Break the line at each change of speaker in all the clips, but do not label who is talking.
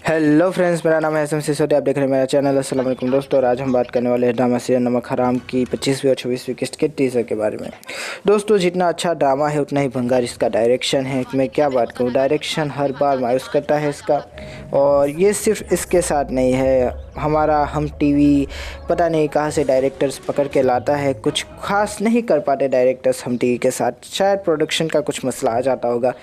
Hello friends, मेरा नाम है हसन सिसोदिया। आप देख रहे हैं मेरा चैनल। अस्सलाम वालेकुम दोस्तों। और आज हम बात करने वाले हैं ड्रामा सीरियल नमक हराम की 25वीं और 26वीं किस्त के टीजर के बारे में। दोस्तों, जितना अच्छा ड्रामा है उतना ही भंगार इसका डायरेक्शन है। मैं क्या बात करूं, डायरेक्शन हर बार मायूस करता है इसका। और ये सिर्फ इसके साथ नहीं है, हमारा हम टीवी पता नहीं कहाँ से डायरेक्टर्स पकड़ के लाता है। कुछ खास नहीं कर पाते डायरेक्टर्स हम टीवी के साथ। शायद प्रोडक्शन का कुछ मसला आ जाता होगा,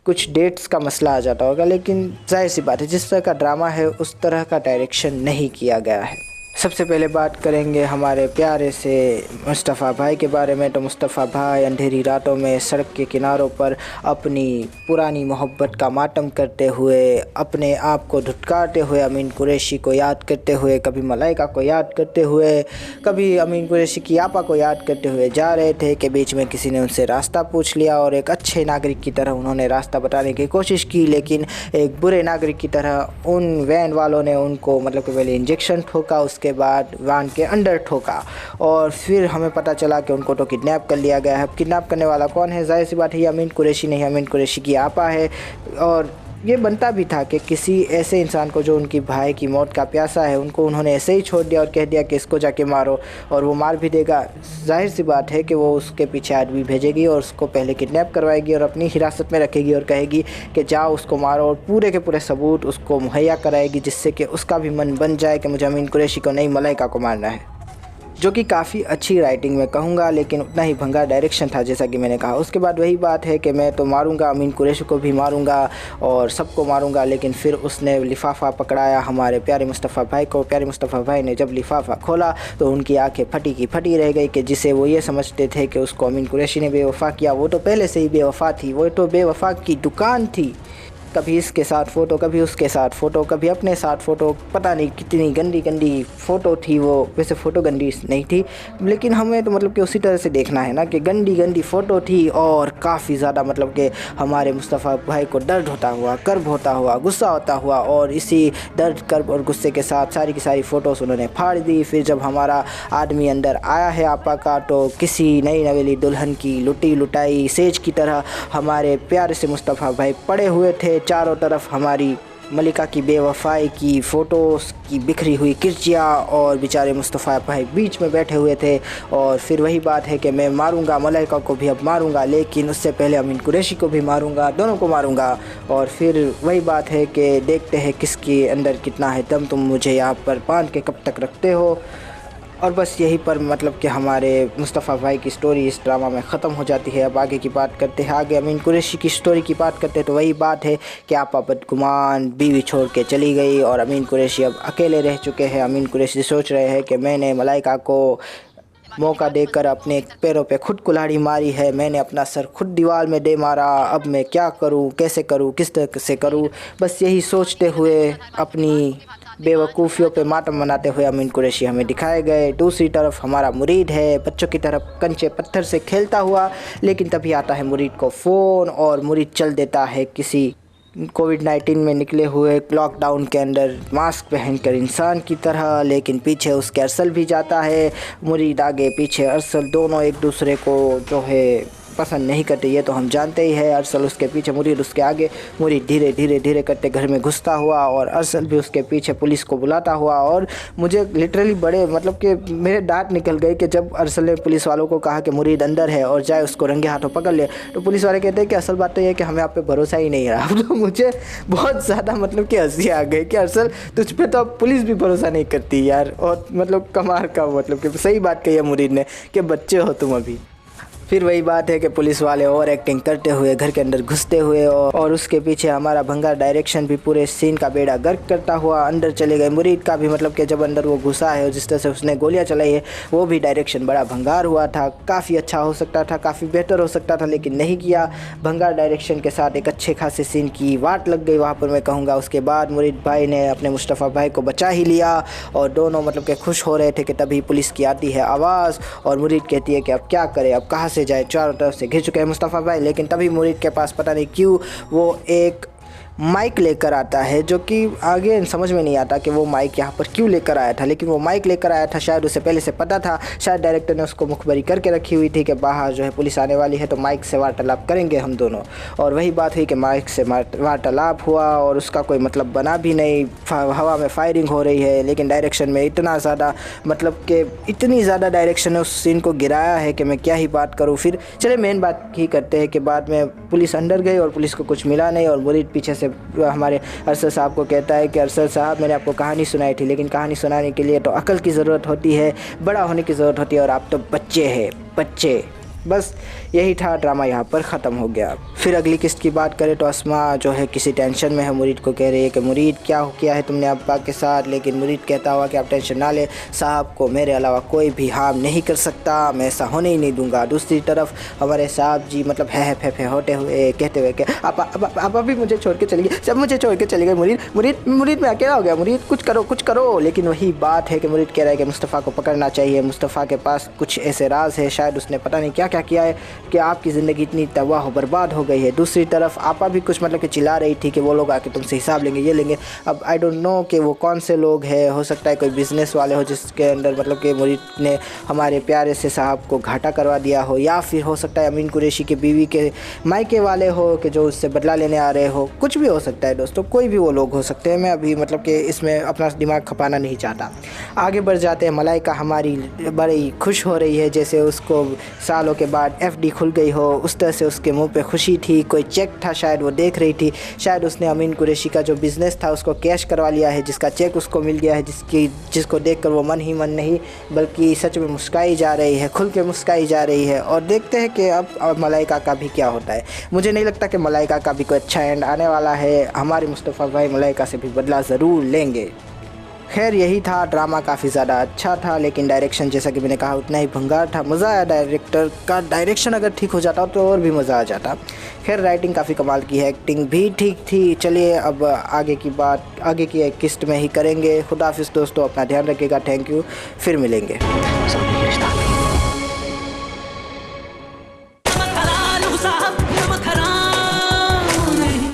कुछ डेट्स का मसला आ जाता होगा, लेकिन जाहिर सी बात है जिस तरह का ड्रामा है उस तरह का डायरेक्शन नहीं किया गया है। सबसे पहले बात करेंगे हमारे प्यारे से मुस्तफ़ा भाई के बारे में। तो मुस्तफ़ा भाई अंधेरी रातों में सड़क के किनारों पर अपनी पुरानी मोहब्बत का मातम करते हुए, अपने आप को धुतकारते हुए, अमीन कुरैशी को याद करते हुए, कभी मलाइका को याद करते हुए, कभी अमीन कुरैशी की आपा को याद करते हुए जा रहे थे कि बीच में किसी ने उनसे रास्ता पूछ लिया और एक अच्छे नागरिक की तरह उन्होंने रास्ता बताने की कोशिश की, लेकिन एक बुरे नागरिक की तरह उन वैन वालों ने उनको मतलब कि पहले इंजेक्शन ठोका, उसके बाद वैन के अंदर ठोका और फिर हमें पता चला कि उनको तो किडनैप कर लिया गया है। अब किडनैप करने वाला कौन है? जाहिर सी बात है ये अमीन कुरैशी नहीं, अमीन कुरैशी की आपा है। और ये बनता भी था कि किसी ऐसे इंसान को जो उनकी भाई की मौत का प्यासा है, उनको उन्होंने ऐसे ही छोड़ दिया और कह दिया कि इसको जाके मारो, और वो मार भी देगा। जाहिर सी बात है कि वो उसके पीछे आदमी भेजेगी और उसको पहले किडनैप करवाएगी और अपनी हिरासत में रखेगी और कहेगी कि जाओ उसको मारो, और पूरे के पूरे सबूत उसको मुहैया कराएगी जिससे कि उसका भी मन बन जाए कि मुझे अमीन कुरैशी को नहीं मलाइका को मारना है। जो कि काफ़ी अच्छी राइटिंग में कहूँगा, लेकिन उतना ही भंगार डायरेक्शन था जैसा कि मैंने कहा। उसके बाद वही बात है कि मैं तो मारूंगा, अमीन कुरैशी को भी मारूंगा और सबको मारूंगा, लेकिन फिर उसने लिफाफा पकड़ाया हमारे प्यारे मुस्तफ़ा भाई को। प्यारे मुस्तफ़ा भाई ने जब लिफाफा खोला तो उनकी आंखें फटी की फटी रह गई कि जिसे वो ये समझते थे कि उसको अमीन कुरैशी ने बेवफ़ा किया, वो तो पहले से ही बेवफ़ा थी, वो तो बेवफ़ा की दुकान थी। कभी इसके साथ फ़ोटो, कभी उसके साथ फ़ोटो, कभी अपने साथ फ़ोटो, पता नहीं कितनी गंदी गंदी फ़ोटो थी वो। वैसे फ़ोटो गंदी नहीं थी, लेकिन हमें तो मतलब कि उसी तरह से देखना है ना कि गंदी गंदी फ़ोटो थी। और काफ़ी ज़्यादा मतलब कि हमारे मुस्तफ़ा भाई को दर्द होता हुआ, कर्ब होता हुआ, गुस्सा होता हुआ, और इसी दर्द, कर्ब और गुस्से के साथ सारी की सारी फ़ोटोज़ उन्होंने फाड़ दी। फिर जब हमारा आदमी अंदर आया है आपा का, तो किसी नई नवेली दुल्हन की लुटी लुटाई सेज की तरह हमारे प्यारे से मुस्तफ़ा भाई पड़े हुए थे। चारों तरफ हमारी मलिका की बेवफाई की फ़ोटोज़ की बिखरी हुई किरचियाँ, और बेचारे मुस्तफ़ा भाई बीच में बैठे हुए थे। और फिर वही बात है कि मैं मारूंगा, मलाइका को भी अब मारूंगा, लेकिन उससे पहले अमीन कुरैशी को भी मारूंगा, दोनों को मारूंगा। और फिर वही बात है कि देखते हैं किसके अंदर कितना है दम, तुम मुझे यहाँ पर बांध के कब तक रखते हो। और बस यहीं पर मतलब कि हमारे मुस्तफ़ा भाई की स्टोरी इस ड्रामा में ख़त्म हो जाती है। अब आगे की बात करते हैं, आगे अमीन कुरैशी की स्टोरी की बात करते हैं। तो वही बात है कि आपा बदगुमान बीवी छोड़ के चली गई और अमीन कुरैशी अब अकेले रह चुके हैं। अमीन कुरैशी सोच रहे हैं कि मैंने मलाइका को मौका देकर अपने पैरों पे खुद कुल्हाड़ी मारी है, मैंने अपना सर खुद दीवार में दे मारा, अब मैं क्या करूं, कैसे करूं, किस तरह से करूं। बस यही सोचते हुए अपनी बेवकूफ़ियों पे मातम मनाते हुए अमीन कुरैशी हमें दिखाए गए। दूसरी तरफ हमारा मुरीद है बच्चों की तरफ कंचे पत्थर से खेलता हुआ, लेकिन तभी आता है मुरीद को फ़ोन और मुरीद चल देता है किसी कोविड-19 में निकले हुए लॉकडाउन के अंदर मास्क पहनकर इंसान की तरह। लेकिन पीछे उसके अरसल भी जाता है, मुरीद आगे पीछे अरसल, दोनों एक दूसरे को जो है पसंद नहीं करते, ये तो हम जानते ही है। अरसल उसके पीछे, मुरीद उसके आगे। मुरीद धीरे धीरे धीरे करते घर में घुसता हुआ और अरसल भी उसके पीछे पुलिस को बुलाता हुआ। और मुझे लिटरली बड़े मतलब कि मेरे दांत निकल गए कि जब अरसल ने पुलिस वालों को कहा कि मुरीद अंदर है और जाए उसको रंगे हाथों पकड़ ले, तो पुलिस वाले कहते हैं कि असल बात तो ये है कि हमें आप पे भरोसा ही नहीं रहा। तो मुझे बहुत ज़्यादा मतलब कि हंसी आ गई कि अरसल तुझ पे तो अब पुलिस भी भरोसा नहीं करती यार। और मतलब कमाल का, मतलब कि सही बात कही है मुरीद ने कि बच्चे हो तुम अभी। फिर वही बात है कि पुलिस वाले ओवर एक्टिंग करते हुए घर के अंदर घुसते हुए, और उसके पीछे हमारा भंगार डायरेक्शन भी पूरे सीन का बेड़ा गर्क करता हुआ अंदर चले गए। मुरीद का भी मतलब कि जब अंदर वो घुसा है और जिस तरह से उसने गोलियां चलाई है, वो भी डायरेक्शन बड़ा भंगार हुआ था। काफ़ी अच्छा हो सकता था, काफ़ी बेहतर हो सकता था, लेकिन नहीं किया। भंगार डायरेक्शन के साथ एक अच्छे खासे सीन की वाट लग गई वहाँ पर, मैं कहूँगा। उसके बाद मुरीद भाई ने अपने मुस्तफ़ा भाई को बचा ही लिया और दोनों मतलब कि खुश हो रहे थे कि तभी पुलिस की आती है आवाज़ और मुरीद कहती है कि अब क्या करें, अब कहाँ से जाए। चारों तरफ से घिर चुके हैं मुस्तफ़ा भाई, लेकिन तभी मुरीद के पास पता नहीं क्यों वो एक माइक लेकर आता है, जो कि आगे समझ में नहीं आता कि वो माइक यहाँ पर क्यों लेकर आया था, लेकिन वो माइक लेकर आया था। शायद उसे पहले से पता था, शायद डायरेक्टर ने उसको मुखबरी करके रखी हुई थी कि बाहर जो है पुलिस आने वाली है, तो माइक से वार्तालाप करेंगे हम दोनों। और वही बात हुई कि माइक से वार्तालाप हुआ और उसका कोई मतलब बना भी नहीं। हवा में फायरिंग हो रही है, लेकिन डायरेक्शन में इतना ज़्यादा मतलब कि इतनी ज़्यादा डायरेक्शन ने उस सीन को गिराया है कि मैं क्या ही बात करूँ। फिर चले मेन बात ही करते हैं कि बाद में पुलिस अंदर गई और पुलिस को कुछ मिला नहीं, और मुरीद पीछे से हमारे अरशद साहब को कहता है कि अरशद साहब, मैंने आपको कहानी सुनाई थी, लेकिन कहानी सुनाने के लिए तो अकल की ज़रूरत होती है, बड़ा होने की ज़रूरत होती है, और आप तो बच्चे हैं, बच्चे। बस यही था, ड्रामा यहाँ पर ख़त्म हो गया। फिर अगली किस्त की बात करें तो अस्मा जो है किसी टेंशन में है, मुरीद को कह रही है कि मुरीद क्या हो किया है तुमने अब्बा के साथ, लेकिन मुरीद कहता हुआ कि आप टेंशन ना ले, साहब को मेरे अलावा कोई भी हार्म नहीं कर सकता, मैं ऐसा होने ही नहीं दूंगा। दूसरी तरफ हमारे साहब जी मतलब है फे होते हुए कहते हुए कि आप अभी मुझे छोड़ के चली गई, सब मुझे छोड़ के चली गई, मुरीद में अकेला हो गया, मुरीद कुछ करो। लेकिन वही बात है कि मुरीद कह रहा है कि मुस्तफ़ा को पकड़ना चाहिए, मुस्तफ़ा के पास कुछ ऐसे राज है, शायद उसने पता नहीं क्या क्या किया है कि आपकी ज़िंदगी इतनी तबाह बर्बाद हो गई है। दूसरी तरफ आपा भी कुछ मतलब कि चिल्ला रही थी कि वो लोग आके तुमसे हिसाब लेंगे, ये लेंगे। अब आई डोंट नो कि वो कौन से लोग हैं, हो सकता है कोई बिज़नेस वाले हो जिसके अंदर मतलब कि मुरीद ने हमारे प्यारे से साहब को घाटा करवा दिया हो, या फिर हो सकता है अमीन कुरैशी के बीवी के मायके वाले हो कि जो उससे बदला लेने आ रहे हो, कुछ भी हो सकता है दोस्तों, कोई भी वो लोग हो सकते हैं। मैं अभी मतलब कि इसमें अपना दिमाग खपाना नहीं चाहता। आगे बढ़ जाते हैं। मलाइका हमारी बड़ी खुश हो रही है, जैसे उसको सालों के बाद एफडी खुल गई हो, उस तरह से उसके मुंह पे खुशी थी। कोई चेक था शायद वो देख रही थी, शायद उसने अमीन कुरैशी का जो बिज़नेस था उसको कैश करवा लिया है, जिसका चेक उसको मिल गया है, जिसको देखकर वो मन ही मन नहीं बल्कि सच में मुस्काई जा रही है, खुल के मुस्काई जा रही है। और देखते हैं कि अब मलाइका का भी क्या होता है। मुझे नहीं लगता कि मलाइका का भी कोई अच्छा एंड आने वाला है। हमारे मुस्तफ़ा भाई मलाइका से भी बदला ज़रूर लेंगे। खैर यही था, ड्रामा काफ़ी ज़्यादा अच्छा था, लेकिन डायरेक्शन जैसा कि मैंने कहा उतना ही भंगार था। मज़ा आया, डायरेक्टर का डायरेक्शन अगर ठीक हो जाता तो और भी मज़ा आ जाता। खैर राइटिंग काफ़ी कमाल की है, एक्टिंग भी ठीक थी। चलिए अब आगे की बात आगे की एक किस्त में ही करेंगे। खुदा हाफिज़ दोस्तों, अपना ध्यान रखिएगा। थैंक यू, फिर मिलेंगे।